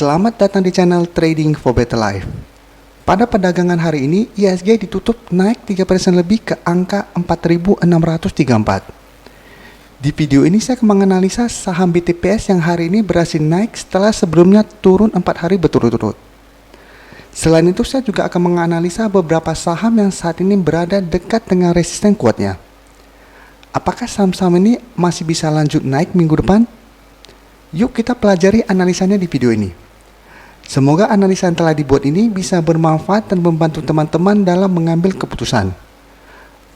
Selamat datang di channel Trading for Better Life. Pada perdagangan hari ini, IHSG ditutup naik 3% lebih ke angka 4.634. Di video ini saya akan menganalisa saham BTPS yang hari ini berhasil naik setelah sebelumnya turun 4 hari berturut-turut. Selain itu, saya juga akan menganalisa beberapa saham yang saat ini berada dekat dengan resisten kuatnya. Apakah saham-saham ini masih bisa lanjut naik minggu depan? Yuk kita pelajari analisanya di video ini. Semoga analisa yang telah dibuat ini bisa bermanfaat dan membantu teman-teman dalam mengambil keputusan.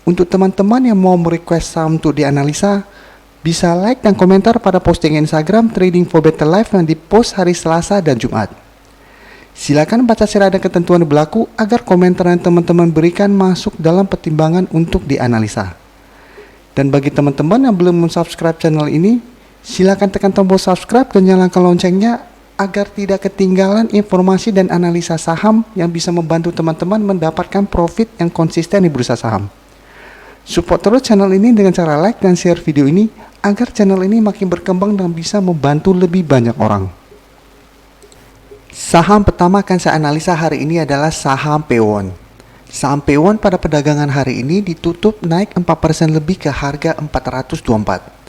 Untuk teman-teman yang mau merequest saham untuk dianalisa, bisa like dan komentar pada posting Instagram Trading for Better Life yang dipost hari Selasa dan Jumat. Silakan baca syarat dan ketentuan yang berlaku agar komentar yang teman-teman berikan masuk dalam pertimbangan untuk dianalisa. Dan bagi teman-teman yang belum subscribe channel ini, silakan tekan tombol subscribe dan nyalakan loncengnya agar tidak ketinggalan informasi dan analisa saham yang bisa membantu teman-teman mendapatkan profit yang konsisten di bursa saham. Support terus channel ini dengan cara like dan share video ini agar channel ini makin berkembang dan bisa membantu lebih banyak orang. Saham pertama akan saya analisa hari ini adalah saham Pewon. Saham Pewon pada perdagangan hari ini ditutup naik 4% lebih ke harga 424.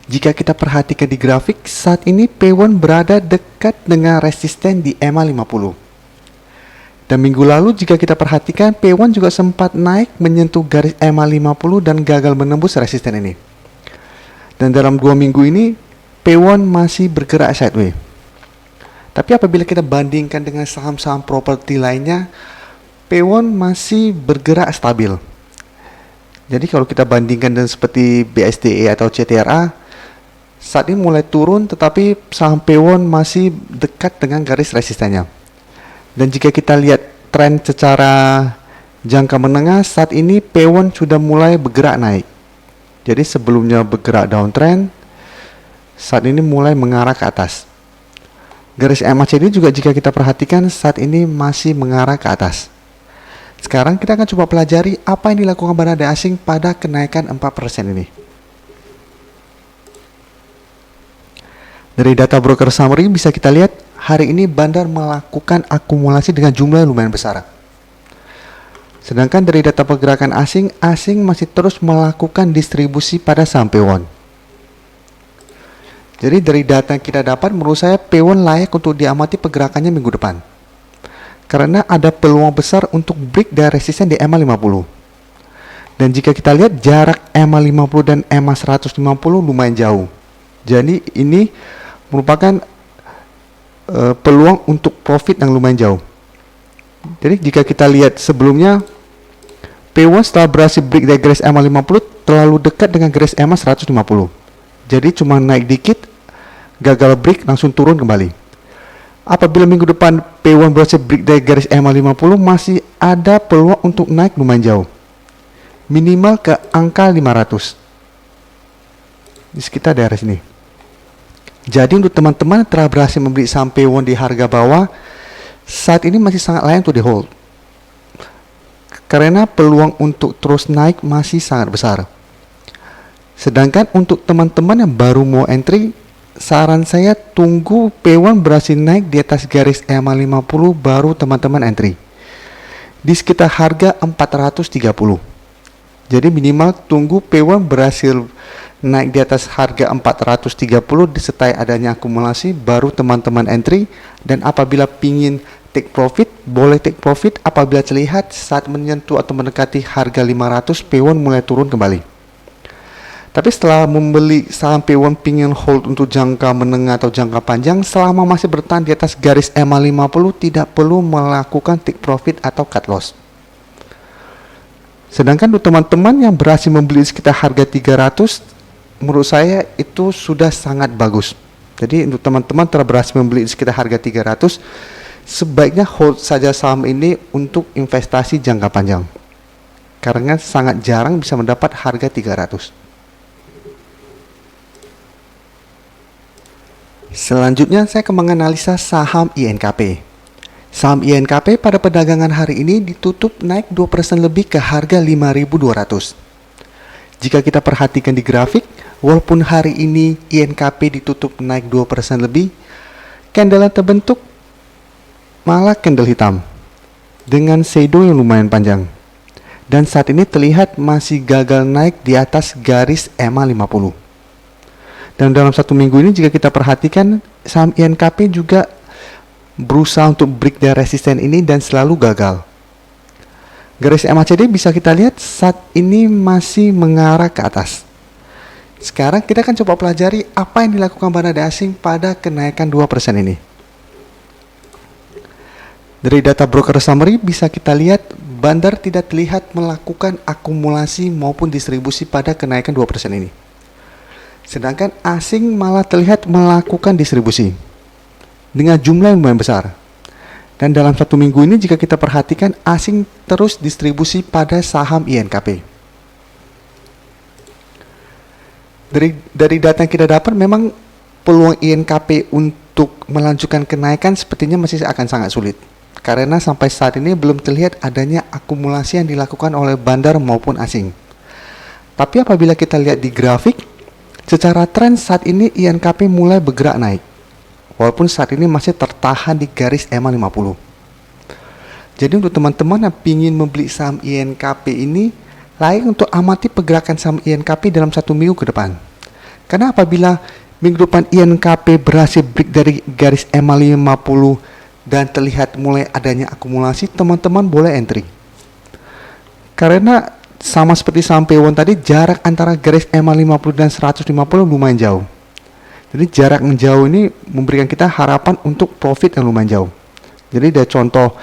Jika kita perhatikan di grafik, saat ini Pewon berada dekat dengan resisten di EMA 50. Dan minggu lalu jika kita perhatikan, Pewon juga sempat naik menyentuh garis EMA 50 dan gagal menembus resisten ini. Dan dalam 2 minggu ini, Pewon masih bergerak sideways. Tapi apabila kita bandingkan dengan saham-saham properti lainnya, Pewon masih bergerak stabil. Jadi kalau kita bandingkan dengan seperti BSDE atau CTRA, saat ini mulai turun, tetapi saham Pewon masih dekat dengan garis resistennya. Dan jika kita lihat tren secara jangka menengah, saat ini Pewon sudah mulai bergerak naik. Jadi sebelumnya bergerak downtrend, saat ini mulai mengarah ke atas. Garis MACD juga jika kita perhatikan saat ini masih mengarah ke atas. Sekarang kita akan coba pelajari apa yang dilakukan bandar asing pada kenaikan 4% ini. Dari data broker summary bisa kita lihat hari ini bandar melakukan akumulasi dengan jumlah yang lumayan besar. Sedangkan dari data pergerakan asing masih terus melakukan distribusi pada saham Pewon. Jadi dari data yang kita dapat, menurut saya Pewon layak untuk diamati pergerakannya minggu depan. Karena ada peluang besar untuk break dari resisten di EMA 50. Dan jika kita lihat jarak EMA 50 dan EMA 150 lumayan jauh. Jadi ini merupakan peluang untuk profit yang lumayan jauh. Jadi jika kita lihat sebelumnya, Pewon setelah berhasil break dari garis EMA 50 terlalu dekat dengan garis EMA 150. Jadi cuma naik dikit, gagal break langsung turun kembali. Apabila minggu depan Pewon berhasil break dari garis EMA 50, masih ada peluang untuk naik lumayan jauh. Minimal ke angka 500. Di sekitar daerah sini. Jadi untuk teman-teman yang telah berhasil membeli saham Pewon di harga bawah, saat ini masih sangat layak untuk di hold. Karena peluang untuk terus naik masih sangat besar. Sedangkan untuk teman-teman yang baru mau entry, saran saya tunggu Pewon berhasil naik di atas garis EMA 50 baru teman-teman entry. Di sekitar harga 430. Jadi minimal tunggu Pewon berhasil naik di atas harga 430 disertai adanya akumulasi baru teman-teman entry. Dan apabila pingin take profit, boleh take profit apabila terlihat saat menyentuh atau mendekati harga 500 Pewon mulai turun kembali. Tapi setelah membeli saham Pewon pingin hold untuk jangka menengah atau jangka panjang, selama masih bertahan di atas garis EMA 50 tidak perlu melakukan take profit atau cut loss. Sedangkan untuk teman-teman yang berhasil membeli sekitar harga 300, menurut saya itu sudah sangat bagus. Jadi untuk teman-teman telah berhasil membeli sekitar harga 300, sebaiknya hold saja saham ini untuk investasi jangka panjang. Karena sangat jarang bisa mendapat harga 300. Selanjutnya saya akan menganalisa saham INKP. Saham INKP pada perdagangan hari ini ditutup naik 2% lebih ke harga 5.200. Jika kita perhatikan di grafik, walaupun hari ini INKP ditutup naik 2% lebih, candle yang terbentuk malah candle hitam dengan shadow yang lumayan panjang. Dan saat ini terlihat masih gagal naik di atas garis EMA 50. Dan dalam satu minggu ini jika kita perhatikan, saham INKP juga berusaha untuk break dari resisten ini dan selalu gagal. Garis MACD bisa kita lihat saat ini masih mengarah ke atas. Sekarang kita akan coba pelajari apa yang dilakukan bandar asing pada kenaikan 2% ini. Dari data broker summary bisa kita lihat bandar tidak terlihat melakukan akumulasi maupun distribusi pada kenaikan 2% ini. Sedangkan asing malah terlihat melakukan distribusi dengan jumlah yang lumayan besar. Dan dalam satu minggu ini jika kita perhatikan asing terus distribusi pada saham INKP. Dari data yang kita dapat memang peluang INKP untuk melanjutkan kenaikan sepertinya masih akan sangat sulit. Karena sampai saat ini belum terlihat adanya akumulasi yang dilakukan oleh bandar maupun asing. Tapi apabila kita lihat di grafik, secara tren saat ini INKP mulai bergerak naik. Walaupun saat ini masih tertahan di garis EMA 50. Jadi untuk teman-teman yang ingin membeli saham INKP ini, layak untuk amati pergerakan saham INKP dalam satu minggu ke depan. Karena apabila minggu depan INKP berhasil break dari garis EMA 50 dan terlihat mulai adanya akumulasi, teman-teman boleh entry. Karena sama seperti saham P1 tadi, jarak antara garis EMA 50 dan 150 lumayan jauh. Jadi jarak yang jauh ini memberikan kita harapan untuk profit yang lumayan jauh. Jadi ada contoh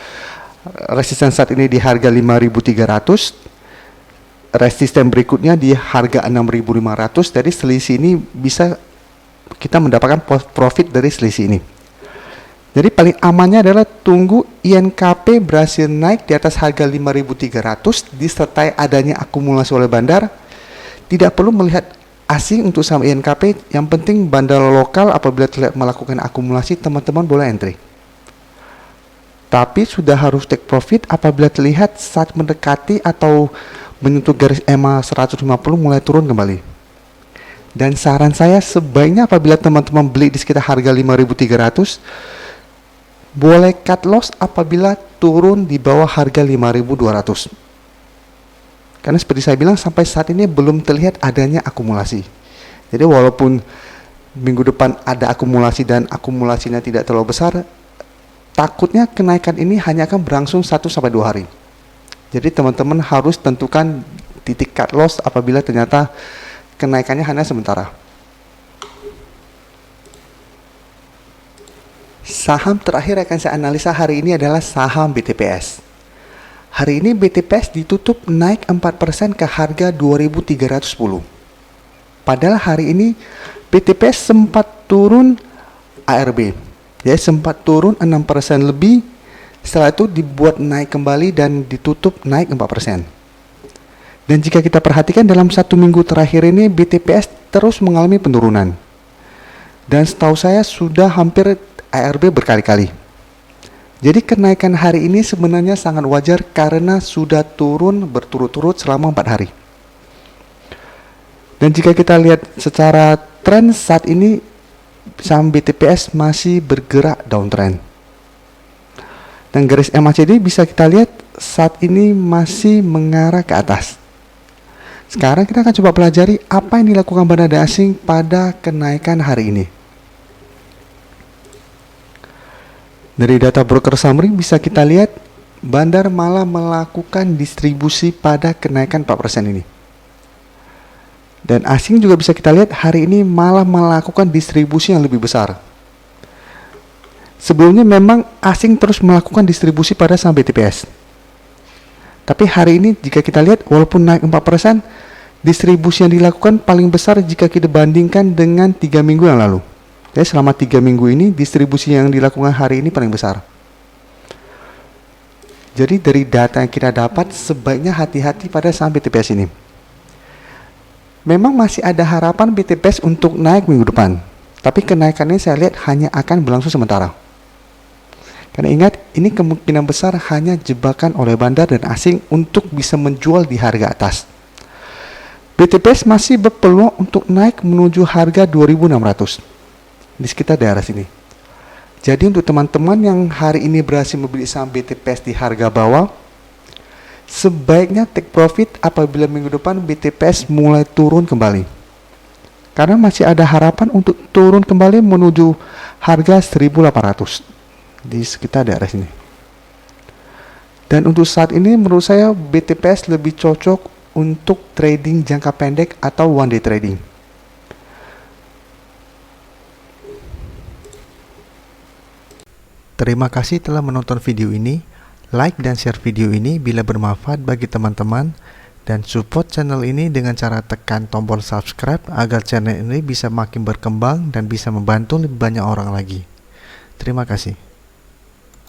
resisten saat ini di harga 5.300, resisten berikutnya di harga 6.500. Jadi selisih ini bisa kita mendapatkan profit dari selisih ini. Jadi paling amannya adalah tunggu INKP berhasil naik di atas harga 5.300 disertai adanya akumulasi oleh bandar. Tidak perlu melihat asing untuk saham INKP, yang penting bandar lokal apabila terlihat melakukan akumulasi, teman-teman boleh entry. Tapi sudah harus take profit apabila terlihat saat mendekati atau menyentuh garis EMA 150 mulai turun kembali. Dan saran saya sebaiknya apabila teman-teman beli di sekitar harga 5.300, boleh cut loss apabila turun di bawah harga 5.200. Karena seperti saya bilang sampai saat ini belum terlihat adanya akumulasi. Jadi walaupun minggu depan ada akumulasi dan akumulasinya tidak terlalu besar, takutnya kenaikan ini hanya akan berlangsung 1-2 hari. Jadi teman-teman harus tentukan titik cut loss apabila ternyata kenaikannya hanya sementara. Saham terakhir yang akan saya analisa hari ini adalah saham BTPS. Hari ini BTPS ditutup naik 4% ke harga 2.310. Padahal hari ini BTPS sempat turun ARB. Ya, sempat turun 6% lebih. Setelah itu dibuat naik kembali dan ditutup naik 4%. Dan jika kita perhatikan dalam satu minggu terakhir ini BTPS terus mengalami penurunan. Dan setahu saya sudah hampir ARB berkali-kali. Jadi kenaikan hari ini sebenarnya sangat wajar karena sudah turun berturut-turut selama 4 hari. Dan jika kita lihat secara tren saat ini saham BTPS masih bergerak downtrend. Dan garis MACD bisa kita lihat saat ini masih mengarah ke atas. Sekarang kita akan coba pelajari apa yang dilakukan bandar asing pada kenaikan hari ini. Dari data broker summary bisa kita lihat bandar malah melakukan distribusi pada kenaikan 4% ini. Dan asing juga bisa kita lihat hari ini malah melakukan distribusi yang lebih besar. Sebelumnya memang asing terus melakukan distribusi pada saham BTPS. Tapi hari ini jika kita lihat walaupun naik 4%, distribusi yang dilakukan paling besar jika kita bandingkan dengan 3 minggu yang lalu. Jadi selama 3 minggu ini distribusi yang dilakukan hari ini paling besar. Jadi dari data yang kita dapat sebaiknya hati-hati pada saham BTPS ini. Memang masih ada harapan BTPS untuk naik minggu depan. Tapi kenaikannya saya lihat hanya akan berlangsung sementara. Karena ingat ini kemungkinan besar hanya jebakan oleh bandar dan asing untuk bisa menjual di harga atas. BTPS masih berpeluang untuk naik menuju harga 2.600. Di sekitar daerah sini. Jadi untuk teman-teman yang hari ini berhasil membeli saham BTPS di harga bawah, sebaiknya take profit apabila minggu depan BTPS mulai turun kembali. Karena masih ada harapan untuk turun kembali menuju harga 1.800 di sekitar daerah sini. Dan untuk saat ini menurut saya BTPS lebih cocok untuk trading jangka pendek atau one day trading. Terima kasih telah menonton video ini. Like dan share video ini bila bermanfaat bagi teman-teman, dan support channel ini dengan cara tekan tombol subscribe agar channel ini bisa makin berkembang dan bisa membantu lebih banyak orang lagi. Terima kasih.